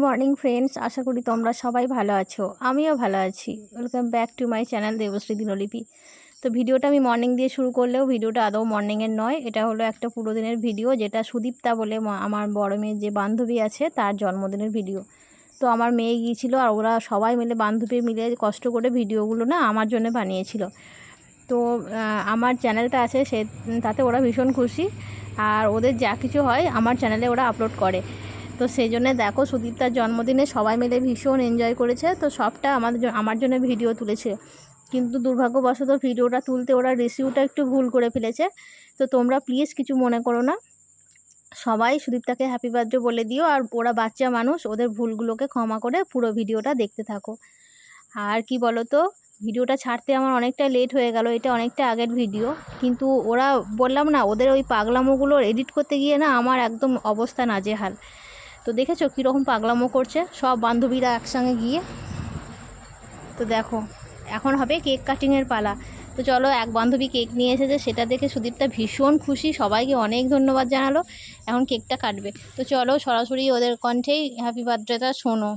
Morning friends, আশা করি তোমরা সবাই ভালো আছো। আমিও ভালো আছি। Welcome back to my channel Debashree Dinlipi. তো ভিডিওটা আমি মর্নিং দিয়ে শুরু করলেও ভিডিওটা আদৌ মর্নিংয়ের নয়, এটা হলো একটা পুরো দিনের ভিডিও, যেটা সুদীপ্তা বলে আমার বড় মেয়ের যে বান্ধবী আছে তার জন্মদিনের ভিডিও। তো আমার মেয়ে গিয়েছিলো আর ওরা সবাই মিলে বান্ধবী মিলে কষ্ট করে ভিডিওগুলো না আমার জন্য বানিয়েছিল। তো আমার চ্যানেলটা আছে তাতে ওরা ভীষণ খুশি, আর ওদের যা কিছু হয় আমার চ্যানেলে ওরা আপলোড করে। তো সেই জন্যে দেখো, সুদীপ্তার জন্মদিনে সবাই মিলে ভীষণ এনজয় করেছে। তো সবটা আমার জন্য ভিডিও তুলেছে, কিন্তু দুর্ভাগ্যবশত ভিডিওটা তুলতে ওরা রিসিউটা একটু ভুল করে ফেলেছে। তো তোমরা প্লিজ কিছু মনে করো না, সবাই সুদীপ্তাকে হ্যাপি বার্থডে বলে দিও। আর ওরা বাচ্চা মানুষ, ওদের ভুলগুলোকে ক্ষমা করে পুরো ভিডিওটা দেখতে থাকো। আর কি বলো তো, ভিডিওটা ছাড়তে আমার অনেকটা লেট হয়ে গেল, এটা অনেকটা আগের ভিডিও, কিন্তু ওরা বললাম না, ওদের ওই পাগলামোগুলো এডিট করতে গিয়ে না আমার একদম অবস্থা নাজেহাল। তো দেখেছো কীরকম পাগলামো করছে সব বান্ধবীরা একসঙ্গে গিয়ে। তো দেখো, এখন হবে কেক কাটিংয়ের পালা। তো চলো, এক বান্ধবী কেক নিয়ে এসেছে, সেটা দেখে সুদীপ্তা ভীষণ খুশি, সবাইকে অনেক ধন্যবাদ জানালো। এখন কেকটা কাটবে। তো চলো সরাসরি ওদের কণ্ঠেই হ্যাপি বার্থডেটা শোনো।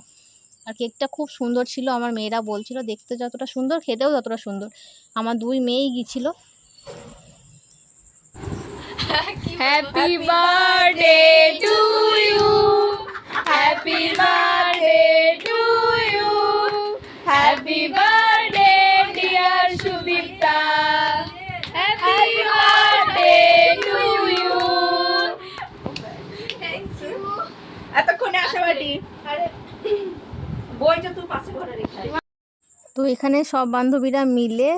আর কেকটা খুব সুন্দর ছিল, আমার মেয়েরা বলছিল দেখতে যতটা সুন্দর খেতেও ততটা সুন্দর। আমার দুই মেয়েই গিয়েছিল। Happy birthday to you, happy birthday to you, happy birthday dear Sudipta, happy birthday to you. Thank you. এতক্ষণে আশাবাদী। আরে বইটা তুই পাশে ঘরে রেখে। তো এখানে সব বান্ধবীরা মিলে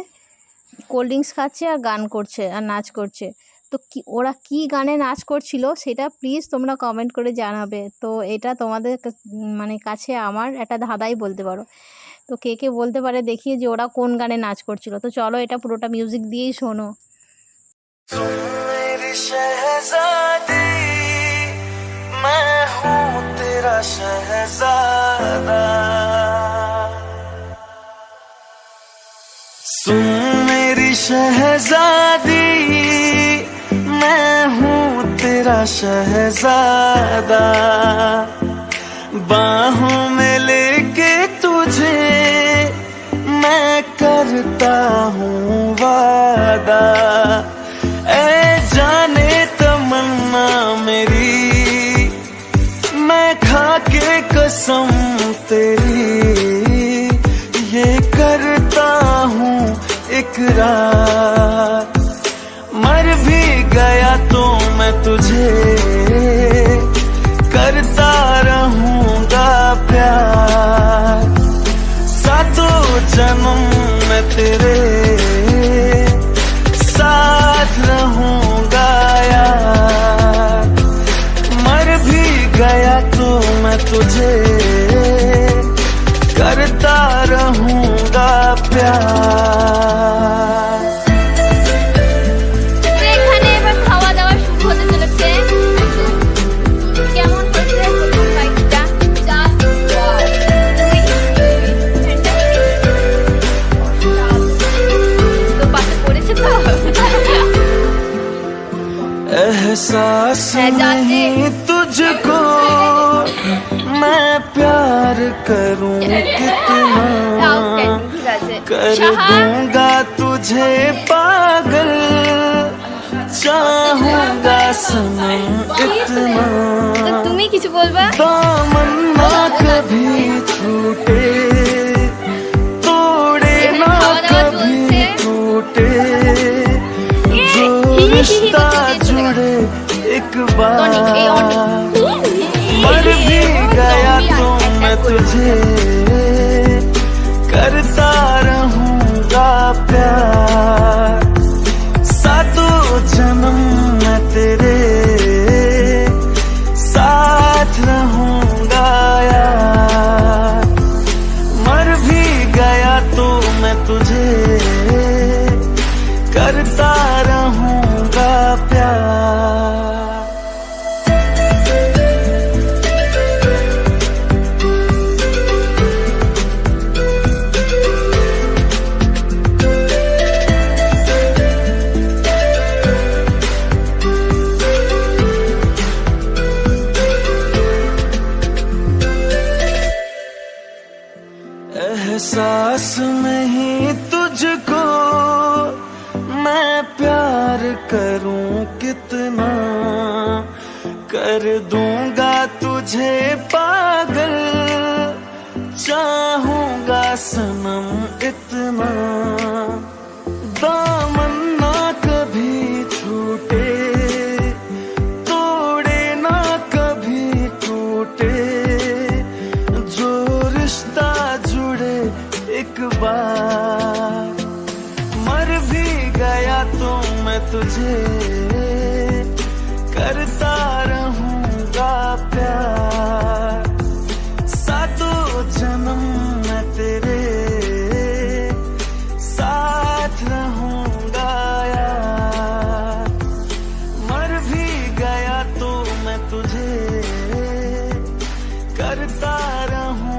কোল্ড ড্রিঙ্কস খাচ্ছে আর গান করছে আর নাচ করছে। তো ওরা কি গানে নাচ করছিল সেটা প্লিজ তোমরা কমেন্ট করে জানাবে। তো এটা তোমাদের কাছে আমার একটা ধাঁধাই বলতে পারো। তো কে কে বলতে পারে দেখি যে ওরা কোন গানে নাচ করছিল। তো চলো এটা পুরোটা মিউজিক দিয়েই শোনো। सुन मेरी शहजादी, मैं हूँ तेरा शहजादा, बाहों में लेके तुझे मैं करता हूँ वादा, ऐ जाने तमन्ना मेरी, मैं खा के कसम तेरी ये करता हूँ इकरार, मर भी गया तो मैं तुझे करता रहूँगा प्यार, सातों जन्म मैं तेरे साथ रहूँगा यार, मर भी गया तो मैं तुझे करता रहूँगा प्यार। এখানে এবার খাওয়া দাওয়া শুরু হতে চলেছে। কেমন হয়েছে প্রথম বাইকটা? Just wow. তো পাশে পড়েছে তো। एहसास नहीं तुझको मैं प्यार करूं कितना, कर दूंगा तुझे पागल, चाहूंगा सनम इतना, তুমি কিছু বলবা? दामन ना कभी छूटे, तोड़े ना कभी टूटे, जो रिश्ता जुड़े एक बार, मर भी गया तो मैं तुझे करता रहूँगा प्यार, सातों जन्म मैं तेरे साथ रहूँगा यार, मर भी गया तो मैं तुझे करता रहूँगा प्यार। एहसास नहीं तुझको मैं प्यार करूं कितना, कर दूंगा तुझे पागल, चाहूंगा सनम इतना। दामन ना कभी छूटे, तोड़े ना कभी टूटे, जो रिश्ता जुड़े एक बार। मर भी गया तो मैं तुझे करता रहूंगा प्यार, सातों जन्म मैं तेरे साथ रहूंगा यार। मर भी गया तो मैं तुझे करता रहूं